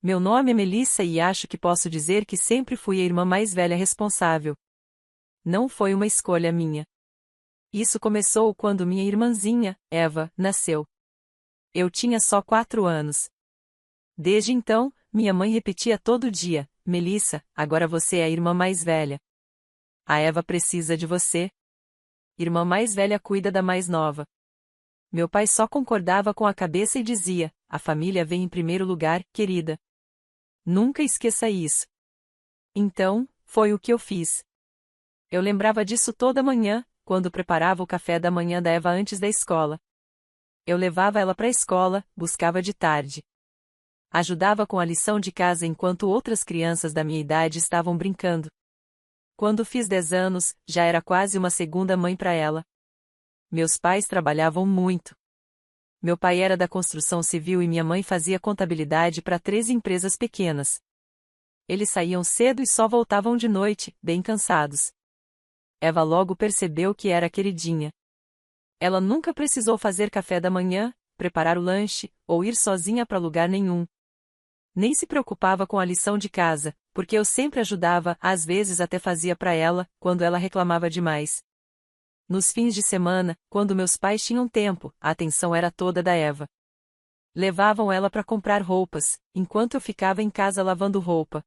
Meu nome é Melissa e acho que posso dizer que sempre fui a irmã mais velha responsável. Não foi uma escolha minha. Isso começou quando minha irmãzinha, Eva, nasceu. Eu tinha só 4 anos. Desde então, minha mãe repetia todo dia: Melissa, agora você é a irmã mais velha. A Eva precisa de você. Irmã mais velha cuida da mais nova. Meu pai só concordava com a cabeça e dizia: a família vem em primeiro lugar, querida. Nunca esqueça isso. Então, foi o que eu fiz. Eu lembrava disso toda manhã, quando preparava o café da manhã da Eva antes da escola. Eu levava ela para a escola, buscava de tarde. Ajudava com a lição de casa enquanto outras crianças da minha idade estavam brincando. Quando fiz 10 anos, já era quase uma segunda mãe para ela. Meus pais trabalhavam muito. Meu pai era da construção civil e minha mãe fazia contabilidade para 3 empresas pequenas. Eles saíam cedo e só voltavam de noite, bem cansados. Eva logo percebeu que era queridinha. Ela nunca precisou fazer café da manhã, preparar o lanche, ou ir sozinha para lugar nenhum. Nem se preocupava com a lição de casa, porque eu sempre ajudava, às vezes até fazia para ela, quando ela reclamava demais. Nos fins de semana, quando meus pais tinham tempo, a atenção era toda da Eva. Levavam ela para comprar roupas, enquanto eu ficava em casa lavando roupa.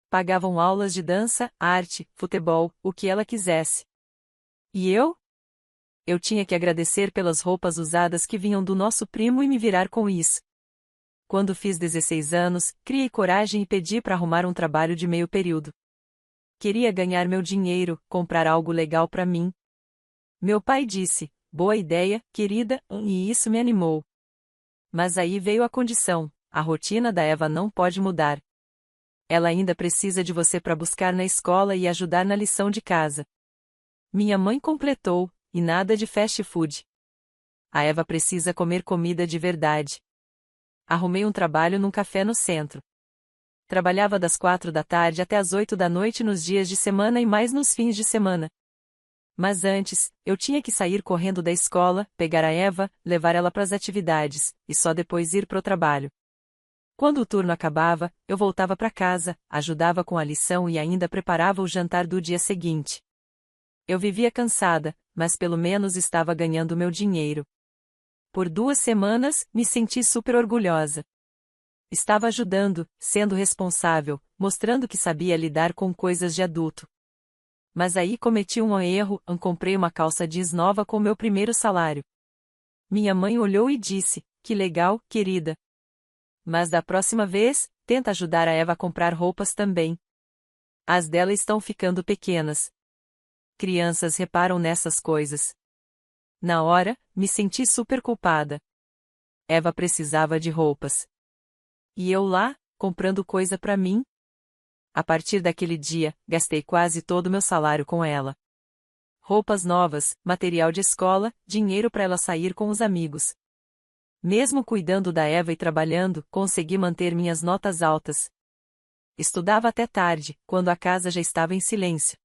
Pagavam aulas de dança, arte, futebol, o que ela quisesse. E eu? Eu tinha que agradecer pelas roupas usadas que vinham do nosso primo e me virar com isso. Quando fiz 16 anos, criei coragem e pedi para arrumar um trabalho de meio período. Queria ganhar meu dinheiro, comprar algo legal para mim. Meu pai disse: boa ideia, querida, e isso me animou. Mas aí veio a condição: a rotina da Eva não pode mudar. Ela ainda precisa de você para buscar na escola e ajudar na lição de casa. Minha mãe completou: e nada de fast food. A Eva precisa comer comida de verdade. Arrumei um trabalho num café no centro. Trabalhava das 4 da tarde até as 8 da noite nos dias de semana e mais nos fins de semana. Mas antes, eu tinha que sair correndo da escola, pegar a Eva, levar ela para as atividades, e só depois ir para o trabalho. Quando o turno acabava, eu voltava para casa, ajudava com a lição e ainda preparava o jantar do dia seguinte. Eu vivia cansada, mas pelo menos estava ganhando meu dinheiro. Por 2 semanas, me senti super orgulhosa. Estava ajudando, sendo responsável, mostrando que sabia lidar com coisas de adulto. Mas aí cometi um erro, comprei uma calça jeans nova com meu primeiro salário. Minha mãe olhou e disse: que legal, querida. Mas da próxima vez, tenta ajudar a Eva a comprar roupas também. As dela estão ficando pequenas. Crianças reparam nessas coisas. Na hora, me senti super culpada. Eva precisava de roupas. E eu lá, comprando coisa pra mim? A partir daquele dia, gastei quase todo o meu salário com ela. Roupas novas, material de escola, dinheiro para ela sair com os amigos. Mesmo cuidando da Eva e trabalhando, consegui manter minhas notas altas. Estudava até tarde, quando a casa já estava em silêncio.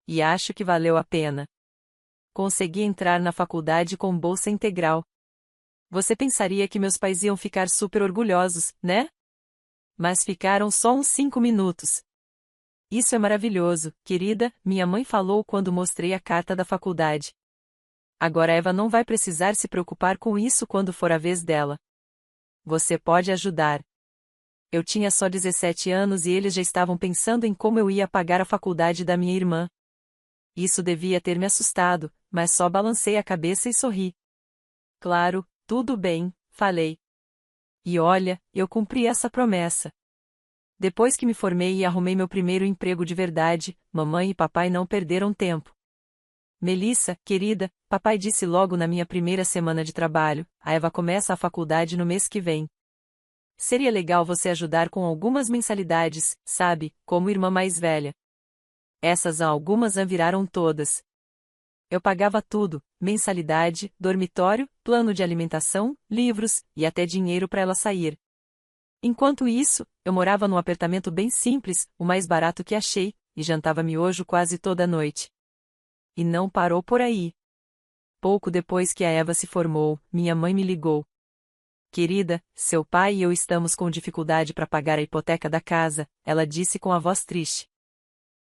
E acho que valeu a pena. Consegui entrar na faculdade com bolsa integral. Você pensaria que meus pais iam ficar super orgulhosos, né? Mas ficaram só uns 5 minutos. Isso é maravilhoso, querida, minha mãe falou quando mostrei a carta da faculdade. Agora Eva não vai precisar se preocupar com isso quando for a vez dela. Você pode ajudar. Eu tinha só 17 anos e eles já estavam pensando em como eu ia pagar a faculdade da minha irmã. Isso devia ter me assustado, mas só balancei a cabeça e sorri. Claro, tudo bem, falei. E olha, eu cumpri essa promessa. Depois que me formei e arrumei meu primeiro emprego de verdade, mamãe e papai não perderam tempo. Melissa, querida, papai disse logo na minha primeira semana de trabalho, a Eva começa a faculdade no mês que vem. Seria legal você ajudar com algumas mensalidades, sabe, como irmã mais velha. Essas algumas viraram todas. Eu pagava tudo, mensalidade, dormitório, plano de alimentação, livros, e até dinheiro para ela sair. Enquanto isso, eu morava num apartamento bem simples, o mais barato que achei, e jantava miojo quase toda noite. E não parou por aí. Pouco depois que a Eva se formou, minha mãe me ligou. Querida, seu pai e eu estamos com dificuldade para pagar a hipoteca da casa, ela disse com a voz triste.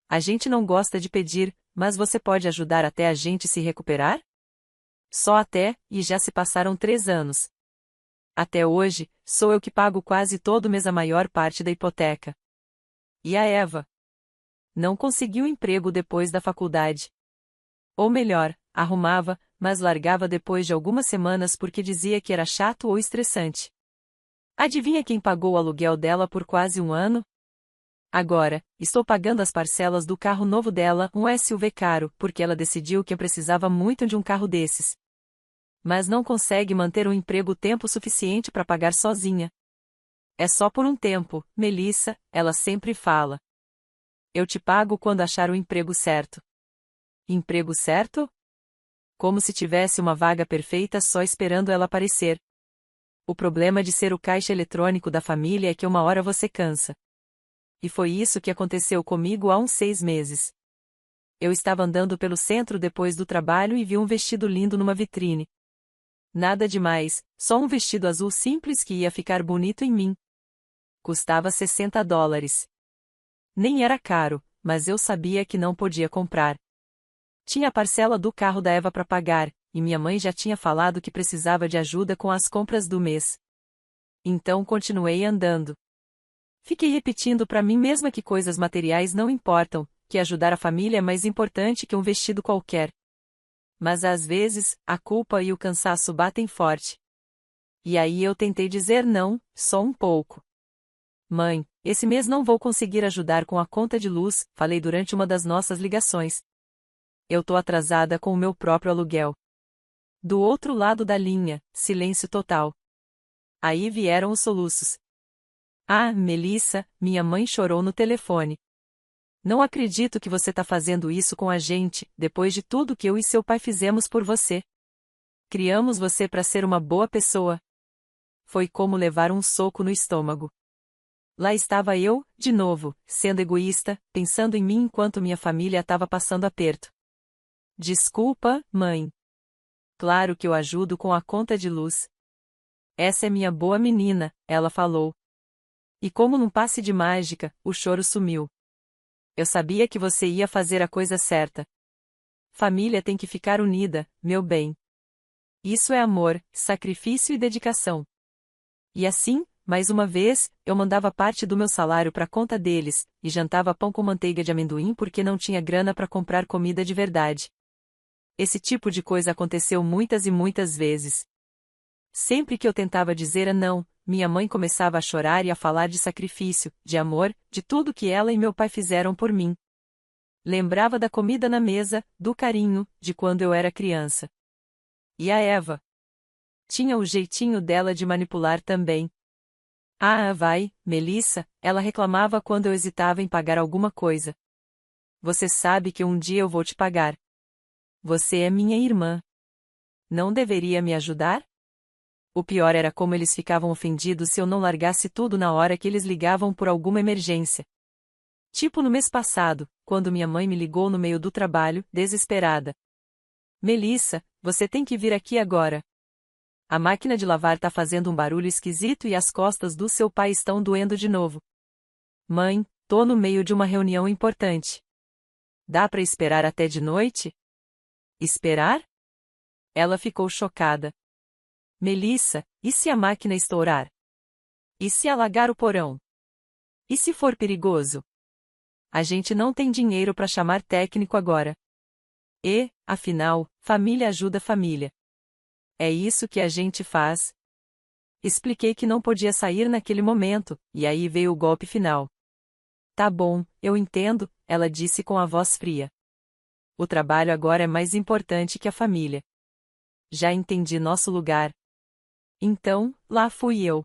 A gente não gosta de pedir, mas você pode ajudar até a gente se recuperar? Só até, e já se passaram 3 anos. Até hoje, sou eu que pago quase todo mês a maior parte da hipoteca. E a Eva? Não conseguiu emprego depois da faculdade. Ou melhor, arrumava, mas largava depois de algumas semanas porque dizia que era chato ou estressante. Adivinha quem pagou o aluguel dela por quase 1 ano? Agora, estou pagando as parcelas do carro novo dela, um SUV caro, porque ela decidiu que eu precisava muito de um carro desses. Mas não consegue manter um emprego tempo suficiente para pagar sozinha. É só por um tempo, Melissa, ela sempre fala. Eu te pago quando achar o emprego certo. Emprego certo? Como se tivesse uma vaga perfeita só esperando ela aparecer. O problema de ser o caixa eletrônico da família é que uma hora você cansa. E foi isso que aconteceu comigo há uns 6 meses. Eu estava andando pelo centro depois do trabalho e vi um vestido lindo numa vitrine. Nada demais, só um vestido azul simples que ia ficar bonito em mim. Custava $60. Nem era caro, mas eu sabia que não podia comprar. Tinha a parcela do carro da Eva para pagar, e minha mãe já tinha falado que precisava de ajuda com as compras do mês. Então continuei andando. Fiquei repetindo para mim mesma que coisas materiais não importam, que ajudar a família é mais importante que um vestido qualquer. Mas às vezes, a culpa e o cansaço batem forte. E aí eu tentei dizer não, só um pouco. Mãe, esse mês não vou conseguir ajudar com a conta de luz, falei durante uma das nossas ligações. Eu tô atrasada com o meu próprio aluguel. Do outro lado da linha, silêncio total. Aí vieram os soluços. Ah, Melissa, minha mãe chorou no telefone. Não acredito que você tá fazendo isso com a gente, depois de tudo que eu e seu pai fizemos por você. Criamos você para ser uma boa pessoa. Foi como levar um soco no estômago. Lá estava eu, de novo, sendo egoísta, pensando em mim enquanto minha família estava passando aperto. Desculpa, mãe. Claro que eu ajudo com a conta de luz. Essa é minha boa menina, ela falou. E como num passe de mágica, o choro sumiu. Eu sabia que você ia fazer a coisa certa. Família tem que ficar unida, meu bem. Isso é amor, sacrifício e dedicação. E assim, mais uma vez, eu mandava parte do meu salário para a conta deles, e jantava pão com manteiga de amendoim porque não tinha grana para comprar comida de verdade. Esse tipo de coisa aconteceu muitas e muitas vezes. Sempre que eu tentava dizer não, minha mãe começava a chorar e a falar de sacrifício, de amor, de tudo que ela e meu pai fizeram por mim. Lembrava da comida na mesa, do carinho, de quando eu era criança. E a Eva? Tinha o jeitinho dela de manipular também. Ah, vai, Melissa, ela reclamava quando eu hesitava em pagar alguma coisa. Você sabe que um dia eu vou te pagar. Você é minha irmã. Não deveria me ajudar? O pior era como eles ficavam ofendidos se eu não largasse tudo na hora que eles ligavam por alguma emergência. Tipo no mês passado, quando minha mãe me ligou no meio do trabalho, desesperada. Melissa, você tem que vir aqui agora. A máquina de lavar tá fazendo um barulho esquisito e as costas do seu pai estão doendo de novo. Mãe, tô no meio de uma reunião importante. Dá pra esperar até de noite? Esperar? Ela ficou chocada. Melissa, e se a máquina estourar? E se alagar o porão? E se for perigoso? A gente não tem dinheiro para chamar técnico agora. E, afinal, família ajuda família. É isso que a gente faz. Expliquei que não podia sair naquele momento, e aí veio o golpe final. Tá bom, eu entendo, ela disse com a voz fria. O trabalho agora é mais importante que a família. Já entendi nosso lugar. Então, lá fui eu.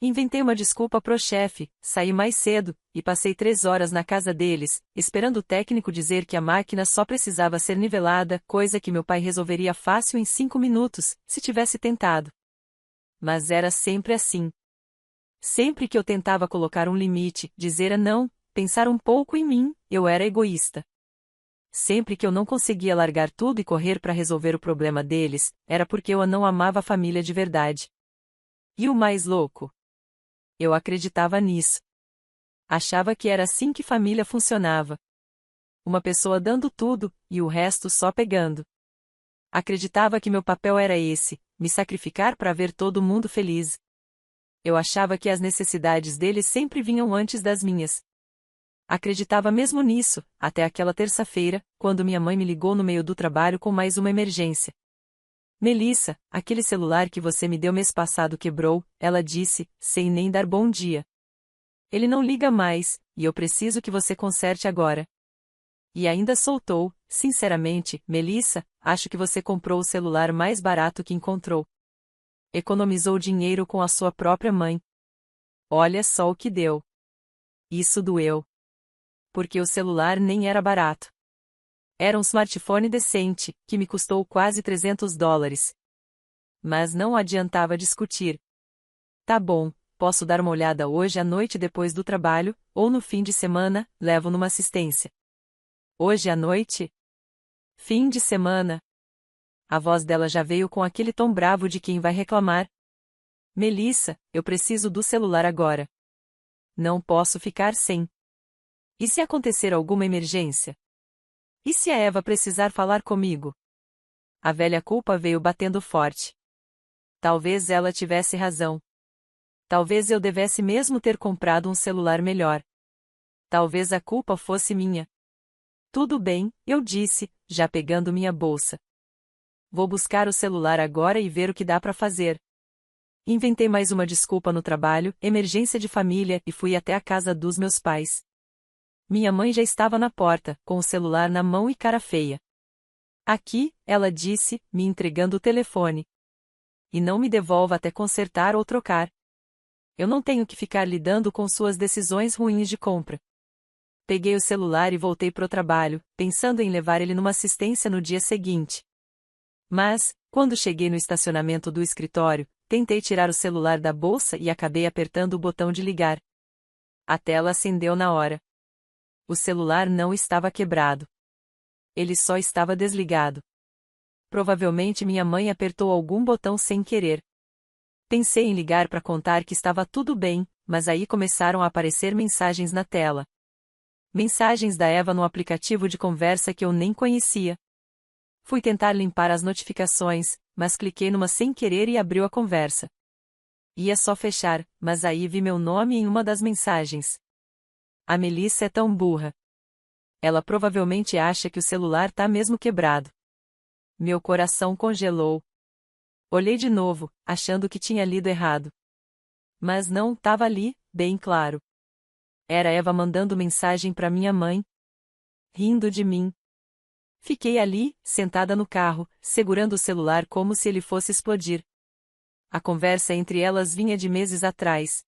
Inventei uma desculpa pro chefe, saí mais cedo, e passei 3 horas na casa deles, esperando o técnico dizer que a máquina só precisava ser nivelada, coisa que meu pai resolveria fácil em 5 minutos, se tivesse tentado. Mas era sempre assim. Sempre que eu tentava colocar um limite, dizer não, pensar um pouco em mim, eu era egoísta. Sempre que eu não conseguia largar tudo e correr para resolver o problema deles, era porque eu não amava a família de verdade. E o mais louco? Eu acreditava nisso. Achava que era assim que família funcionava. Uma pessoa dando tudo, e o resto só pegando. Acreditava que meu papel era esse, me sacrificar para ver todo mundo feliz. Eu achava que as necessidades deles sempre vinham antes das minhas. Acreditava mesmo nisso, até aquela terça-feira, quando minha mãe me ligou no meio do trabalho com mais uma emergência. Melissa, aquele celular que você me deu mês passado quebrou, ela disse, sem nem dar bom dia. Ele não liga mais, e eu preciso que você conserte agora. E ainda soltou, sinceramente, Melissa, acho que você comprou o celular mais barato que encontrou. Economizou dinheiro com a sua própria mãe. Olha só o que deu. Isso doeu. Porque o celular nem era barato. Era um smartphone decente, que me custou quase $300. Mas não adiantava discutir. Tá bom, posso dar uma olhada hoje à noite depois do trabalho, ou no fim de semana, levo numa assistência. Hoje à noite? Fim de semana. A voz dela já veio com aquele tom bravo de quem vai reclamar. Melissa, eu preciso do celular agora. Não posso ficar sem. E se acontecer alguma emergência? E se a Eva precisar falar comigo? A velha culpa veio batendo forte. Talvez ela tivesse razão. Talvez eu devesse mesmo ter comprado um celular melhor. Talvez a culpa fosse minha. Tudo bem, eu disse, já pegando minha bolsa. Vou buscar o celular agora e ver o que dá para fazer. Inventei mais uma desculpa no trabalho, emergência de família, e fui até a casa dos meus pais. Minha mãe já estava na porta, com o celular na mão e cara feia. Aqui, ela disse, me entregando o telefone. E não me devolva até consertar ou trocar. Eu não tenho que ficar lidando com suas decisões ruins de compra. Peguei o celular e voltei pro trabalho, pensando em levar ele numa assistência no dia seguinte. Mas, quando cheguei no estacionamento do escritório, tentei tirar o celular da bolsa e acabei apertando o botão de ligar. A tela acendeu na hora. O celular não estava quebrado. Ele só estava desligado. Provavelmente minha mãe apertou algum botão sem querer. Pensei em ligar para contar que estava tudo bem, mas aí começaram a aparecer mensagens na tela. Mensagens da Eva no aplicativo de conversa que eu nem conhecia. Fui tentar limpar as notificações, mas cliquei numa sem querer e abriu a conversa. Ia só fechar, mas aí vi meu nome em uma das mensagens. A Melissa é tão burra. Ela provavelmente acha que o celular tá mesmo quebrado. Meu coração congelou. Olhei de novo, achando que tinha lido errado. Mas não, tava ali, bem claro. Era Eva mandando mensagem para minha mãe. Rindo de mim. Fiquei ali, sentada no carro, segurando o celular como se ele fosse explodir. A conversa entre elas vinha de meses atrás.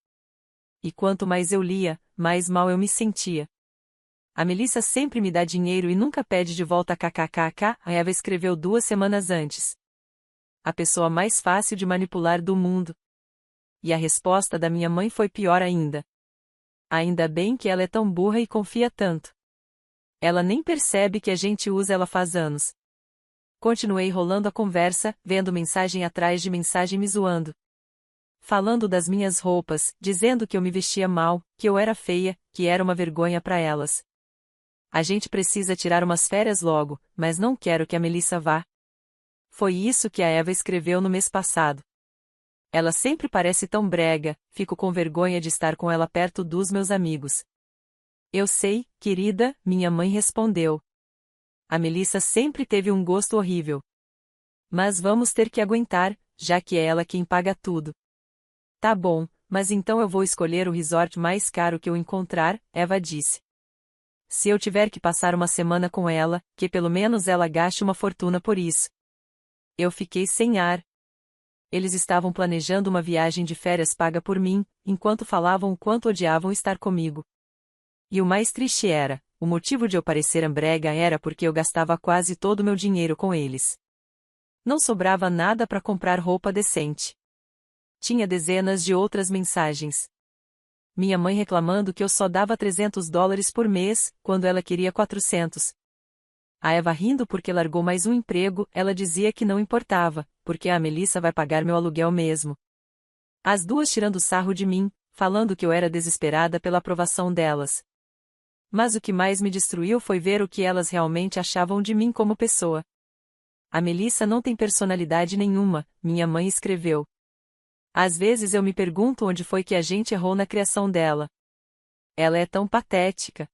E quanto mais eu lia, mais mal eu me sentia. A Melissa sempre me dá dinheiro e nunca pede de volta kkkk, a Eva escreveu 2 semanas antes. A pessoa mais fácil de manipular do mundo. E a resposta da minha mãe foi pior ainda. Ainda bem que ela é tão burra e confia tanto. Ela nem percebe que a gente usa ela faz anos. Continuei rolando a conversa, vendo mensagem atrás de mensagem me zoando. Falando das minhas roupas, dizendo que eu me vestia mal, que eu era feia, que era uma vergonha para elas. A gente precisa tirar umas férias logo, mas não quero que a Melissa vá. Foi isso que a Eva escreveu no mês passado. Ela sempre parece tão brega, fico com vergonha de estar com ela perto dos meus amigos. Eu sei, querida, minha mãe respondeu. A Melissa sempre teve um gosto horrível. Mas vamos ter que aguentar, já que é ela quem paga tudo. Tá bom, mas então eu vou escolher o resort mais caro que eu encontrar, Eva disse. Se eu tiver que passar uma semana com ela, que pelo menos ela gaste uma fortuna por isso. Eu fiquei sem ar. Eles estavam planejando uma viagem de férias paga por mim, enquanto falavam o quanto odiavam estar comigo. E o mais triste era, o motivo de eu parecer brega era porque eu gastava quase todo o meu dinheiro com eles. Não sobrava nada para comprar roupa decente. Tinha dezenas de outras mensagens. Minha mãe reclamando que eu só dava $300 por mês, quando ela queria 400. A Eva rindo porque largou mais um emprego, ela dizia que não importava, porque a Melissa vai pagar meu aluguel mesmo. As duas tirando sarro de mim, falando que eu era desesperada pela aprovação delas. Mas o que mais me destruiu foi ver o que elas realmente achavam de mim como pessoa. A Melissa não tem personalidade nenhuma, minha mãe escreveu. Às vezes eu me pergunto onde foi que a gente errou na criação dela. Ela é tão patética.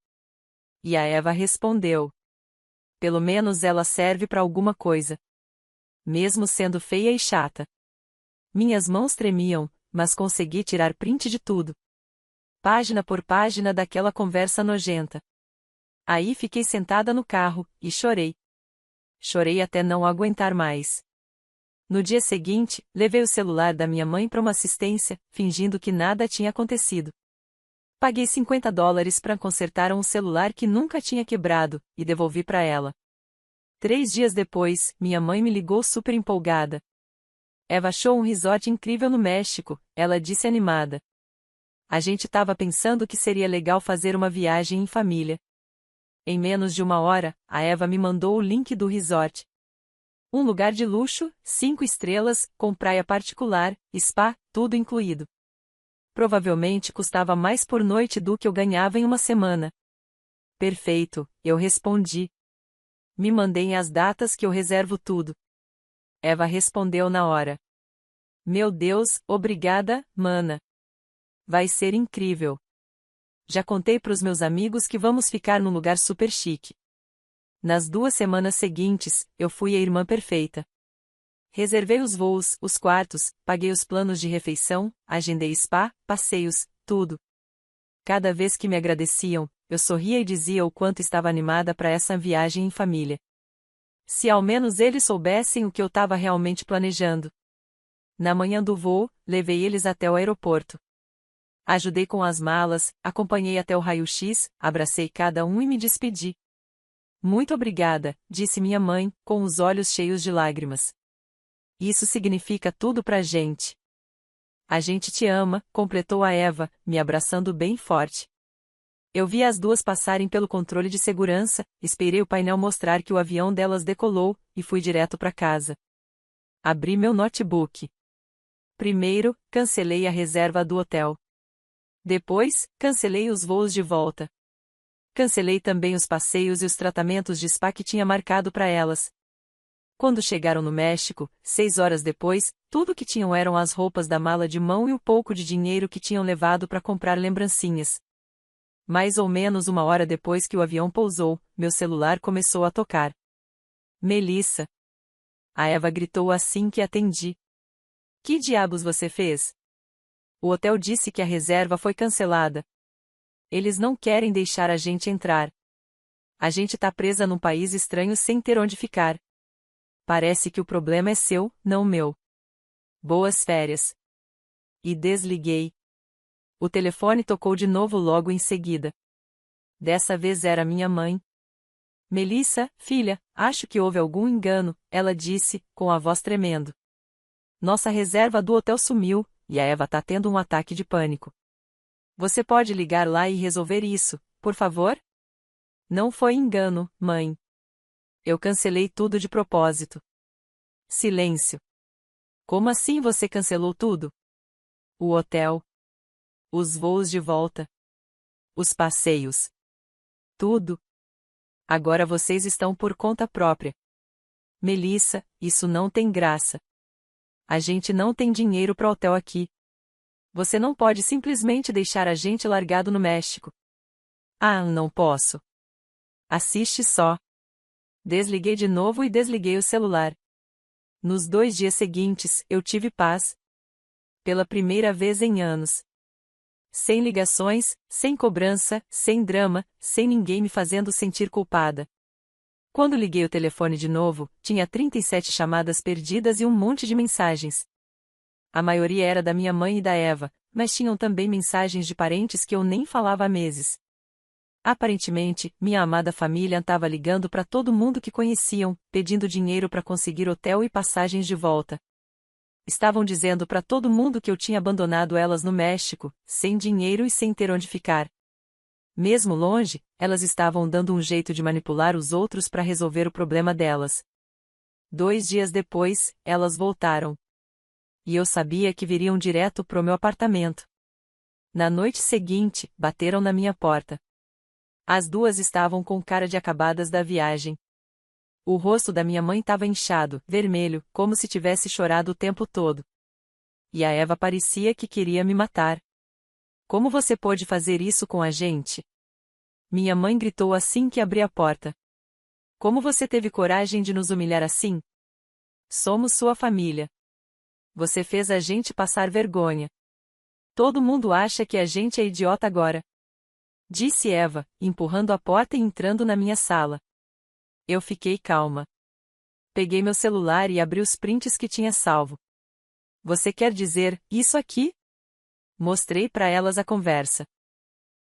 E a Eva respondeu. Pelo menos ela serve para alguma coisa. Mesmo sendo feia e chata. Minhas mãos tremiam, mas consegui tirar print de tudo. Página por página daquela conversa nojenta. Aí fiquei sentada no carro, e chorei. Chorei até não aguentar mais. No dia seguinte, levei o celular da minha mãe para uma assistência, fingindo que nada tinha acontecido. Paguei $50 para consertar um celular que nunca tinha quebrado, e devolvi para ela. 3 dias depois, minha mãe me ligou super empolgada. Eva achou um resort incrível no México, ela disse animada. A gente estava pensando que seria legal fazer uma viagem em família. Em menos de 1 hora, a Eva me mandou o link do resort. Um lugar de luxo, 5 estrelas, com praia particular, spa, tudo incluído. Provavelmente custava mais por noite do que eu ganhava em uma semana. Perfeito, eu respondi. Me mandem as datas que eu reservo tudo. Eva respondeu na hora. Meu Deus, obrigada, mana. Vai ser incrível. Já contei pros meus amigos que vamos ficar num lugar super chique. Nas 2 semanas seguintes, eu fui a irmã perfeita. Reservei os voos, os quartos, paguei os planos de refeição, agendei spa, passeios, tudo. Cada vez que me agradeciam, eu sorria e dizia o quanto estava animada para essa viagem em família. Se ao menos eles soubessem o que eu estava realmente planejando. Na manhã do voo, levei eles até o aeroporto. Ajudei com as malas, acompanhei até o raio-x, abracei cada um e me despedi. Muito obrigada, disse minha mãe, com os olhos cheios de lágrimas. Isso significa tudo pra gente. A gente te ama, completou a Eva, me abraçando bem forte. Eu vi as duas passarem pelo controle de segurança, esperei o painel mostrar que o avião delas decolou, e fui direto para casa. Abri meu notebook. Primeiro, cancelei a reserva do hotel. Depois, cancelei os voos de volta. Cancelei também os passeios e os tratamentos de spa que tinha marcado para elas. Quando chegaram no México, 6 horas depois, tudo que tinham eram as roupas da mala de mão e o pouco de dinheiro que tinham levado para comprar lembrancinhas. Mais ou menos 1 hora depois que o avião pousou, meu celular começou a tocar. Melissa. A Eva gritou assim que atendi. Que diabos você fez? O hotel disse que a reserva foi cancelada. Eles não querem deixar a gente entrar. A gente tá presa num país estranho sem ter onde ficar. Parece que o problema é seu, não meu. Boas férias. E desliguei. O telefone tocou de novo logo em seguida. Dessa vez era minha mãe. Melissa, filha, acho que houve algum engano, ela disse, com a voz tremendo. Nossa reserva do hotel sumiu, e a Eva tá tendo um ataque de pânico. Você pode ligar lá e resolver isso, por favor? Não foi engano, mãe. Eu cancelei tudo de propósito. Silêncio. Como assim você cancelou tudo? O hotel. Os voos de volta. Os passeios. Tudo. Agora vocês estão por conta própria. Melissa, isso não tem graça. A gente não tem dinheiro para hotel aqui. Você não pode simplesmente deixar a gente largado no México. Ah, não posso. Assiste só. Desliguei de novo e desliguei o celular. Nos 2 dias seguintes, eu tive paz. Pela primeira vez em anos. Sem ligações, sem cobrança, sem drama, sem ninguém me fazendo sentir culpada. Quando liguei o telefone de novo, tinha 37 chamadas perdidas e um monte de mensagens. A maioria era da minha mãe e da Eva, mas tinham também mensagens de parentes que eu nem falava há meses. Aparentemente, minha amada família estava ligando para todo mundo que conheciam, pedindo dinheiro para conseguir hotel e passagens de volta. Estavam dizendo para todo mundo que eu tinha abandonado elas no México, sem dinheiro e sem ter onde ficar. Mesmo longe, elas estavam dando um jeito de manipular os outros para resolver o problema delas. 2 dias depois, elas voltaram. E eu sabia que viriam direto pro meu apartamento. Na noite seguinte, bateram na minha porta. As duas estavam com cara de acabadas da viagem. O rosto da minha mãe estava inchado, vermelho, como se tivesse chorado o tempo todo. E a Eva parecia que queria me matar. Como você pôde fazer isso com a gente? Minha mãe gritou assim que abri a porta. Como você teve coragem de nos humilhar assim? Somos sua família. Você fez a gente passar vergonha. Todo mundo acha que a gente é idiota agora. Disse Eva, empurrando a porta e entrando na minha sala. Eu fiquei calma. Peguei meu celular e abri os prints que tinha salvo. Você quer dizer, isso aqui? Mostrei para elas a conversa.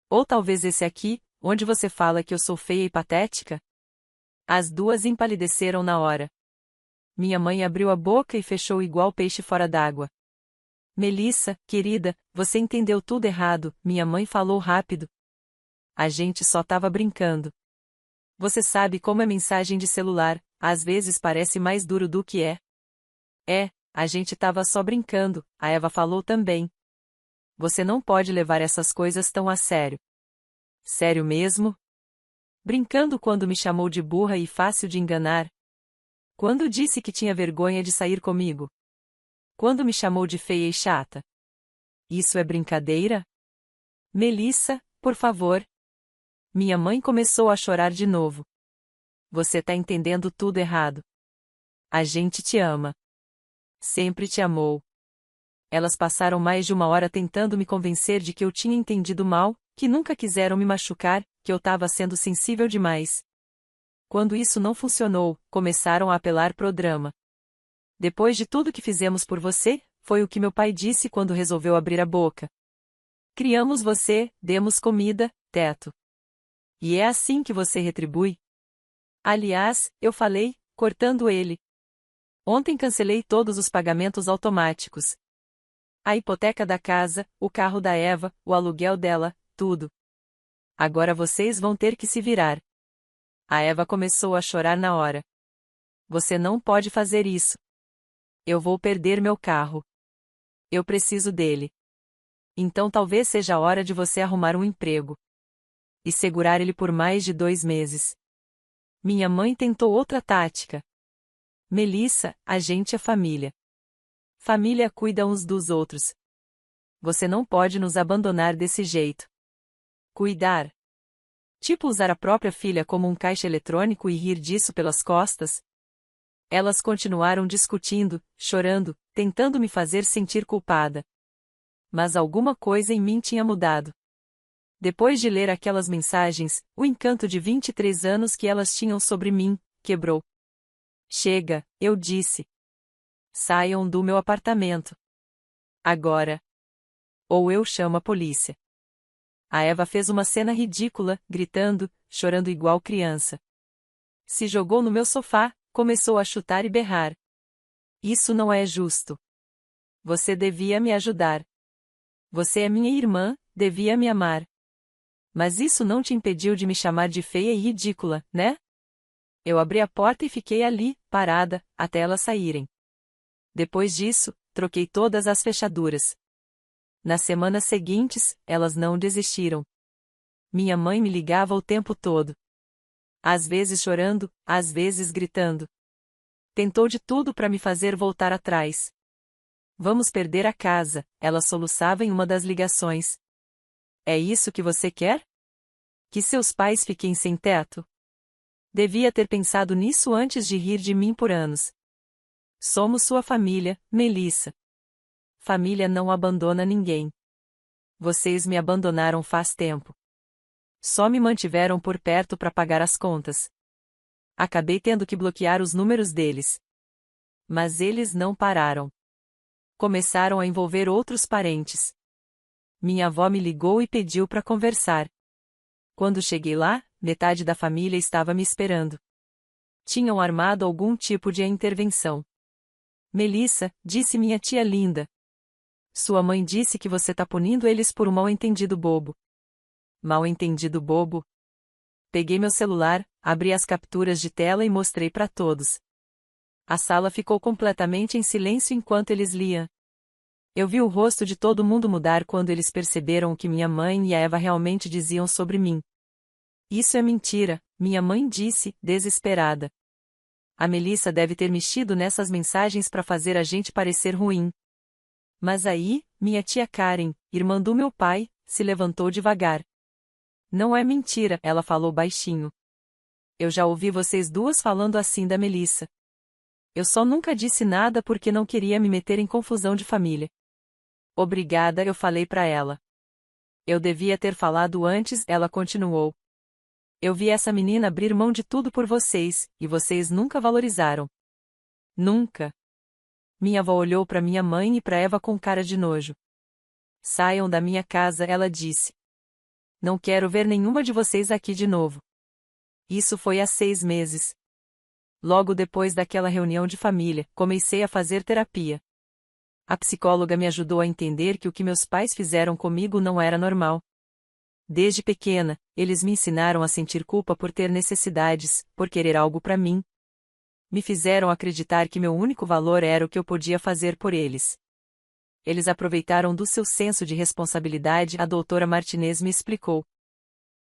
Ou talvez esse aqui, onde você fala que eu sou feia e patética? As duas empalideceram na hora. Minha mãe abriu a boca e fechou igual peixe fora d'água. Melissa, querida, você entendeu tudo errado, minha mãe falou rápido. A gente só tava brincando. Você sabe como é mensagem de celular, às vezes parece mais duro do que é. A gente tava só brincando, a Eva falou também. Você não pode levar essas coisas tão a sério. Sério mesmo? Brincando quando me chamou de burra e fácil de enganar? Quando disse que tinha vergonha de sair comigo? Quando me chamou de feia e chata? Isso é brincadeira? Melissa, por favor. Minha mãe começou a chorar de novo. Você tá entendendo tudo errado. A gente te ama. Sempre te amou. Elas passaram mais de 1 hora tentando me convencer de que eu tinha entendido mal, que nunca quiseram me machucar, que eu estava sendo sensível demais. Quando isso não funcionou, começaram a apelar pro drama. Depois de tudo que fizemos por você, foi o que meu pai disse quando resolveu abrir a boca. Criamos você, demos comida, teto. E é assim que você retribui? Aliás, eu falei, cortando ele. Ontem cancelei todos os pagamentos automáticos. A hipoteca da casa, o carro da Eva, o aluguel dela, tudo. Agora vocês vão ter que se virar. A Eva começou a chorar na hora. Você não pode fazer isso. Eu vou perder meu carro. Eu preciso dele. Então talvez seja a hora de você arrumar um emprego. E segurar ele por mais de 2 meses. Minha mãe tentou outra tática. Melissa, a gente é família. Família cuida uns dos outros. Você não pode nos abandonar desse jeito. Cuidar. Tipo usar a própria filha como um caixa eletrônico e rir disso pelas costas? Elas continuaram discutindo, chorando, tentando me fazer sentir culpada. Mas alguma coisa em mim tinha mudado. Depois de ler aquelas mensagens, o encanto de 23 anos que elas tinham sobre mim, quebrou. Chega, eu disse. Saiam do meu apartamento. Agora. Ou eu chamo a polícia. A Eva fez uma cena ridícula, gritando, chorando igual criança. Se jogou no meu sofá, começou a chutar e berrar. Isso não é justo. Você devia me ajudar. Você é minha irmã, devia me amar. Mas isso não te impediu de me chamar de feia e ridícula, né? Eu abri a porta e fiquei ali, parada, até elas saírem. Depois disso, troquei todas as fechaduras. Nas semanas seguintes, elas não desistiram. Minha mãe me ligava o tempo todo. Às vezes chorando, às vezes gritando. Tentou de tudo para me fazer voltar atrás. Vamos perder a casa, ela soluçava em uma das ligações. É isso que você quer? Que seus pais fiquem sem teto? Devia ter pensado nisso antes de rir de mim por anos. Somos sua família, Melissa. Família não abandona ninguém. Vocês me abandonaram faz tempo. Só me mantiveram por perto para pagar as contas. Acabei tendo que bloquear os números deles. Mas eles não pararam. Começaram a envolver outros parentes. Minha avó me ligou e pediu para conversar. Quando cheguei lá, metade da família estava me esperando. Tinham armado algum tipo de intervenção. Melissa, disse minha tia linda. Sua mãe disse que você tá punindo eles por um mal-entendido bobo. Mal-entendido bobo? Peguei meu celular, abri as capturas de tela e mostrei para todos. A sala ficou completamente em silêncio enquanto eles liam. Eu vi o rosto de todo mundo mudar quando eles perceberam o que minha mãe e a Eva realmente diziam sobre mim. Isso é mentira, minha mãe disse, desesperada. A Melissa deve ter mexido nessas mensagens para fazer a gente parecer ruim. Mas aí, minha tia Karen, irmã do meu pai, se levantou devagar. Não é mentira, ela falou baixinho. Eu já ouvi vocês duas falando assim da Melissa. Eu só nunca disse nada porque não queria me meter em confusão de família. Obrigada, eu falei para ela. Eu devia ter falado antes, ela continuou. Eu vi essa menina abrir mão de tudo por vocês, e vocês nunca valorizaram. Nunca. Minha avó olhou para minha mãe e para Eva com cara de nojo. Saiam da minha casa, ela disse. Não quero ver nenhuma de vocês aqui de novo. Isso foi há 6 meses. Logo depois daquela reunião de família, comecei a fazer terapia. A psicóloga me ajudou a entender que o que meus pais fizeram comigo não era normal. Desde pequena, eles me ensinaram a sentir culpa por ter necessidades, por querer algo para mim. Me fizeram acreditar que meu único valor era o que eu podia fazer por eles. Eles aproveitaram do seu senso de responsabilidade, a doutora Martinez me explicou.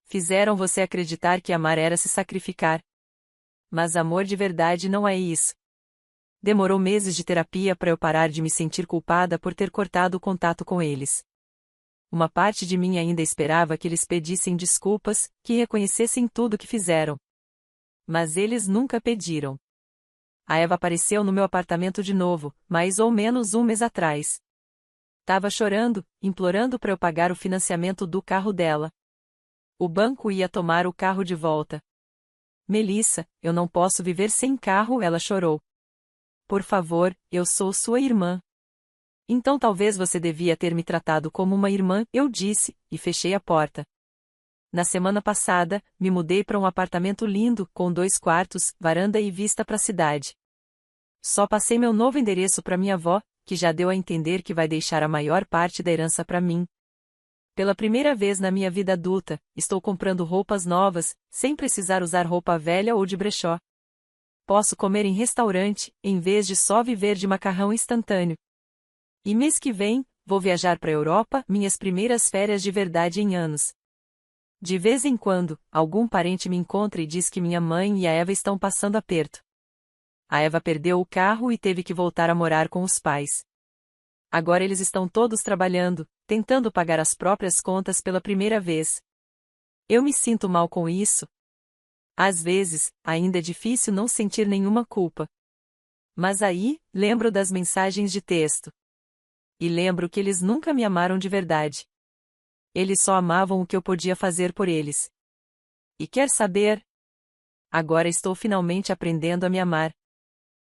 Fizeram você acreditar que amar era se sacrificar. Mas amor de verdade não é isso. Demorou meses de terapia para eu parar de me sentir culpada por ter cortado o contato com eles. Uma parte de mim ainda esperava que eles pedissem desculpas, que reconhecessem tudo que fizeram. Mas eles nunca pediram. A Eva apareceu no meu apartamento de novo, mais ou menos 1 mês atrás. Tava chorando, implorando para eu pagar o financiamento do carro dela. O banco ia tomar o carro de volta. Melissa, eu não posso viver sem carro, ela chorou. Por favor, eu sou sua irmã. Então talvez você devia ter me tratado como uma irmã, eu disse, e fechei a porta. Na semana passada, me mudei para um apartamento lindo, com 2 quartos, varanda e vista para a cidade. Só passei meu novo endereço para minha avó, que já deu a entender que vai deixar a maior parte da herança para mim. Pela primeira vez na minha vida adulta, estou comprando roupas novas, sem precisar usar roupa velha ou de brechó. Posso comer em restaurante, em vez de só viver de macarrão instantâneo. E mês que vem, vou viajar para a Europa, minhas primeiras férias de verdade em anos. De vez em quando, algum parente me encontra e diz que minha mãe e a Eva estão passando aperto. A Eva perdeu o carro e teve que voltar a morar com os pais. Agora eles estão todos trabalhando, tentando pagar as próprias contas pela primeira vez. Eu me sinto mal com isso. Às vezes, ainda é difícil não sentir nenhuma culpa. Mas aí, lembro das mensagens de texto. E lembro que eles nunca me amaram de verdade. Eles só amavam o que eu podia fazer por eles. E quer saber? Agora estou finalmente aprendendo a me amar.